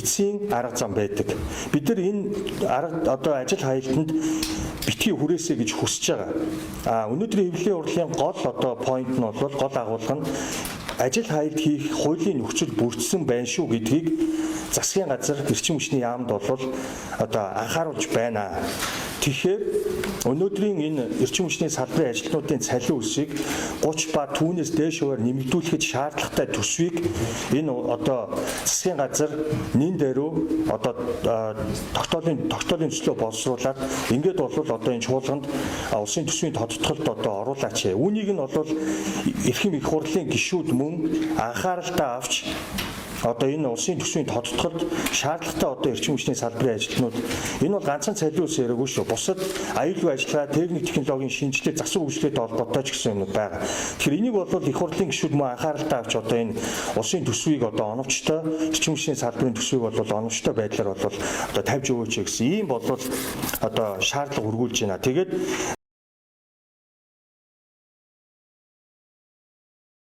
эцсийн арга зам байдаг. Бид нар энэ арга одоо ажил хаялтанд битгий хүрээсэй гэж хүсэж байгаа. Өнөөдрийн хэвлэлийн урлагийн гол одоо point нь бол гол агуулга нь ажил хаялт хийх хуулийн нөхцөл бүрдсэн байна шүү гэдгийг засгийн газар эрчим хүчний яамд бол одоо анхааруулж байна. Тэгэхээр өнөөдрийн энэ эрчим хүчний салбарын ажилтнуудын цалин өсийг 30 ба түүнээс дээш хувиар нэмэгдүүлэхэд шаардлагатай төсвийг энэ одоо засгийн газар нэн дээрөө одоо тогтоолын төслөө боловсруулаад ингээд бол одоо энэ чуулганд улсын төсвийн тодтголд одоо оруулаач. Үүнийг нь бол эрхэм их хурлын гишүүд мөн анхааралтай авч одоо энэ улсын төсвийн тодтголд шаардлагатай одоо эрчим хүчний салбарын ажилтнууд энэ бол ганцхан цалин ус яриаггүй шүү. Бусад аюулгүй ажиллагаа, техник технологийн шинжилгээ, засвар хөгжлөлтэй холбоотой ч гэсэн юмнууд байгаа. Тэгэхээр энийг бол их хурлын гишүүд мөн анхааралтай авч одоо энэ улсын төсвийг одоо оновчтой эрчим хүчний салбарын төсвийг бол оновчтой байдлаар бол одоо тавьж өгөөч гэсэн ийм бол одоо шаардлага өргүүлж байна. Тэгээд